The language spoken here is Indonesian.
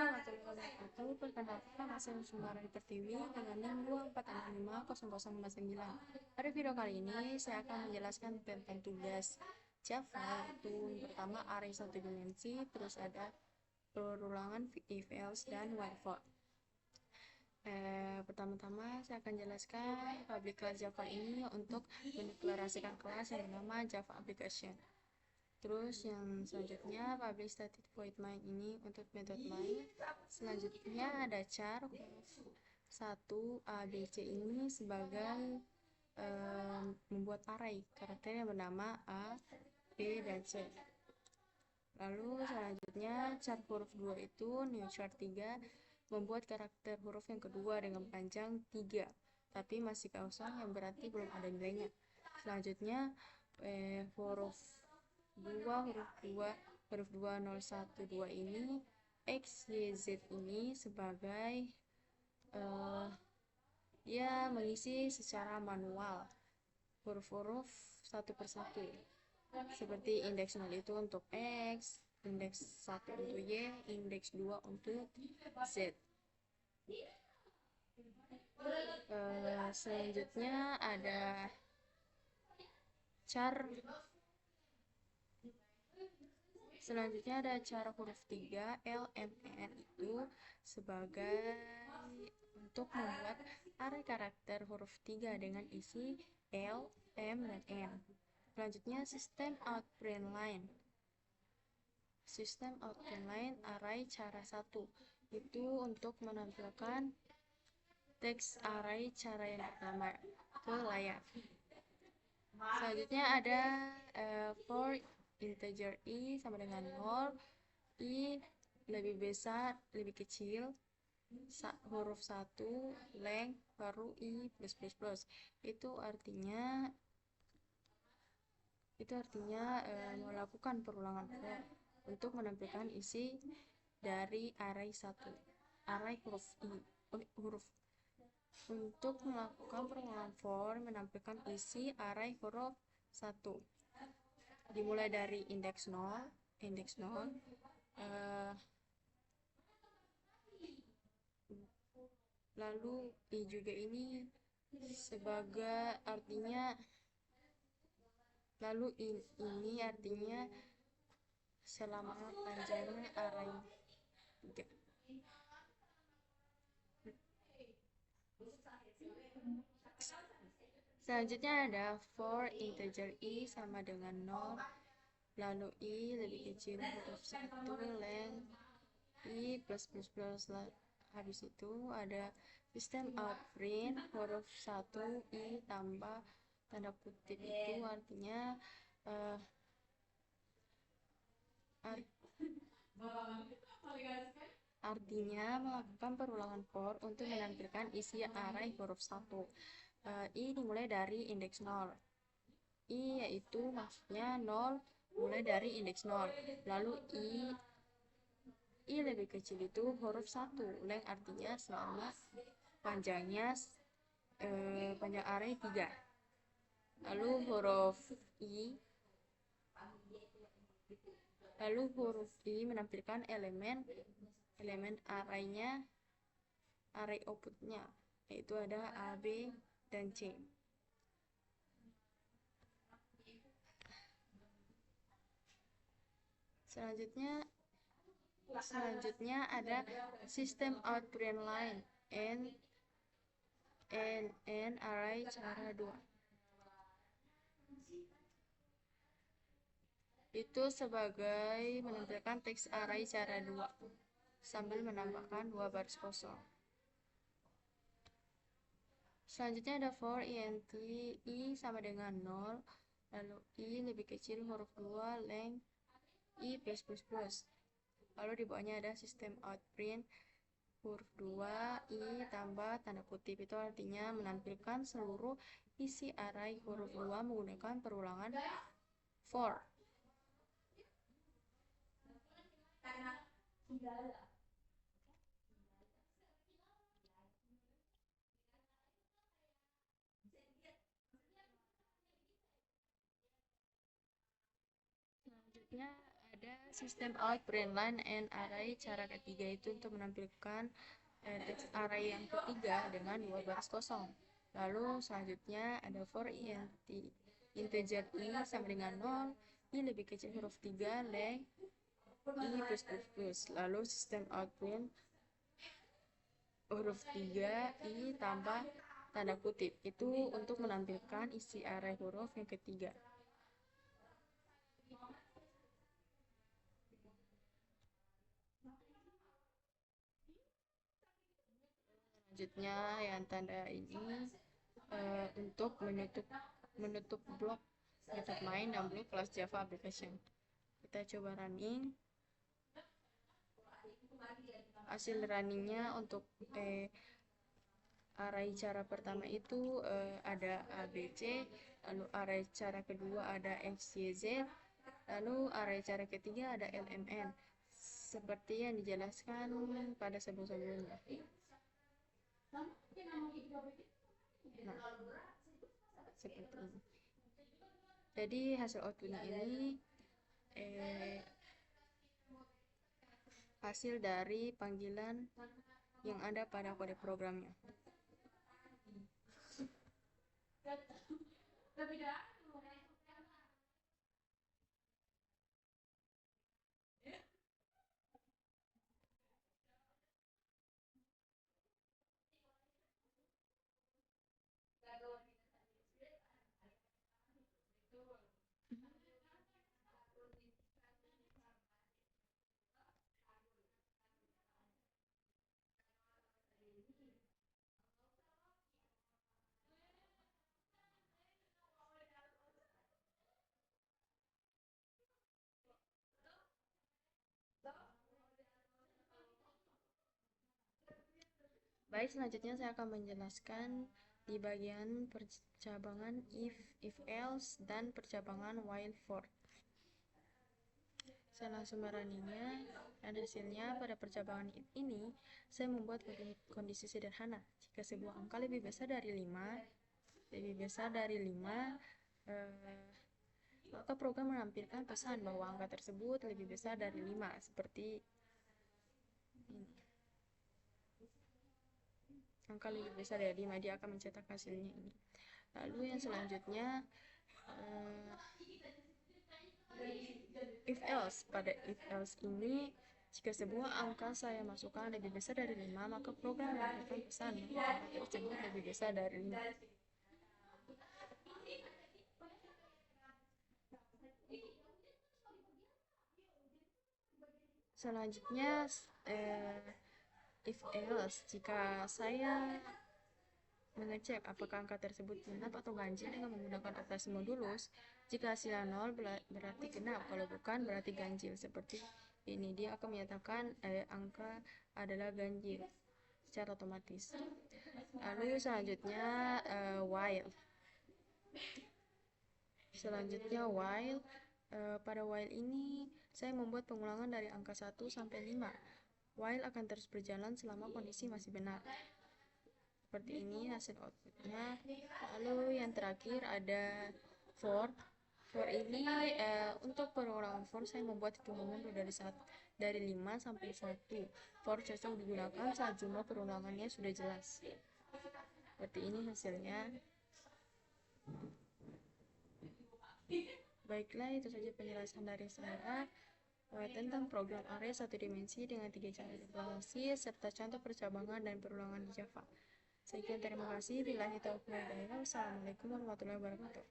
warahmatullahi wabarakatuh. Perkenalkan, nama saya Sumara Pertiwi dengan NIM 2465009. Pada video kali ini saya akan menjelaskan tentang tugas Java. Itu pertama array satu dimensi, terus ada perulangan if else dan while for. Pertama-tama saya akan jelaskan public class Java ini untuk mendeklarasikan kelas yang bernama Java Application. Terus yang selanjutnya public static void main ini untuk method main. Selanjutnya ada char huruf 1 A B C ini sebagai membuat array karakter yang bernama A, B, dan C. Lalu selanjutnya char huruf 2 itu new char 3 membuat karakter huruf yang kedua dengan panjang 3 tapi masih kosong, yang berarti belum ada nilainya. Selanjutnya huruf 20112 ini X, Y, Z ini sebagai dia mengisi secara manual huruf-huruf satu persatu, seperti indeks 0 itu untuk X, indeks 1 untuk Y, indeks 2 untuk Z. Selanjutnya ada char huruf 3 L, M, N itu sebagai untuk membuat array karakter huruf 3 dengan isi L, M, dan N. Selanjutnya system out print line array cara 1 itu untuk menampilkan teks array cara yang pertama ke layar. Selanjutnya ada for integer i sama dengan 0, i lebih besar, lebih kecil, huruf 1, length, baru i plus plus plus. Itu artinya melakukan perulangan for untuk menampilkan isi dari array 1, array huruf untuk melakukan perulangan for menampilkan isi array huruf 1 dimulai dari indeks 0, lalu i juga ini sebagai artinya, lalu ini artinya selama panjangnya array 3. Selanjutnya ada for integer i sama dengan 0, lalu i lebih kecil huruf 1, length i plus plus plus. Habis itu ada system out print huruf 1 i tambah tanda kutip, itu artinya melakukan perulangan for untuk menampilkan isi array huruf 1. I dimulai dari indeks 0. I yaitu maksudnya 0 mulai dari indeks 0. Lalu i lebih kecil itu huruf 1. Length artinya selama panjangnya panjang array 3. Lalu huruf i menampilkan elemen arraynya, array outputnya, yaitu ada A, B, dan C. Selanjutnya ada system out print line n array cara 2. Itu sebagai menampilkan teks array cara 2 sambil menambahkan 2 baris kosong. Selanjutnya ada for int i sama dengan 0, lalu i lebih kecil huruf 2, length i plus plus plus. Lalu di bawahnya ada system out print huruf 2 i tambah tanda kutip, itu artinya menampilkan seluruh isi array huruf 2 menggunakan perulangan for. Selanjutnya ada Sistem out, print line, and array. Cara ketiga itu untuk menampilkan teks array yang ketiga dengan 2 baris kosong. Lalu selanjutnya ada for int integer i sama dengan 0, i lebih kecil huruf 3, length i plus. Lalu sistem out print huruf 3 i tambah tanda kutip, itu untuk menampilkan isi array huruf yang ketiga. Selanjutnya yang tanda ini untuk menutup blok method main dan blok kelas Java application. Kita coba running. Hasil runningnya untuk array cara pertama itu ada ABC, lalu array cara kedua ada XYZ, lalu array cara ketiga ada LMN, seperti yang dijelaskan pada sebelum-sebelumnya. Nah, seperti ini. Jadi hasil outputnya ini hasil dari panggilan yang ada pada kode programnya. Baik, selanjutnya saya akan menjelaskan di bagian percabangan if else, dan percabangan while for. Saya langsung meruningnya, dan hasilnya pada percabangan if ini, saya membuat kondisi sederhana. Jika sebuah angka lebih besar dari 5, maka program menampilkan pesan bahwa angka tersebut lebih besar dari 5, seperti ini. Angka lebih besar dari 5, dia akan mencetak hasilnya ini. Lalu yang selanjutnya if else. Pada if else ini, jika sebuah angka saya masukkan lebih besar dari 5, maka program menampilkan pesan bahwa angka tersebut lebih besar dari 5. Selanjutnya if else, jika saya mengecek apakah angka tersebut genap atau ganjil dengan menggunakan operasi modulus. Jika hasilnya 0 berarti genap, kalau bukan berarti ganjil. Seperti ini, dia akan menyatakan angka adalah ganjil secara otomatis. Lalu selanjutnya while. Pada while ini saya membuat pengulangan dari angka 1 sampai 5. While akan terus berjalan selama kondisi masih benar. Seperti ini hasil outputnya. Lalu yang terakhir ada for. For ini untuk pengulangan for saya membuat hitungan mundur dari 5 sampai 1. For cocok digunakan saat jumlah perundangannya sudah jelas. Seperti ini hasilnya. Baiklah, itu saja penjelasan dari saya tentang program array satu dimensi dengan 3 cara deklarasi serta contoh percabangan dan perulangan di Java. Sekian, terima kasih. Billahi taufiq wal hidayah. Wassalamualaikum warahmatullahi wabarakatuh.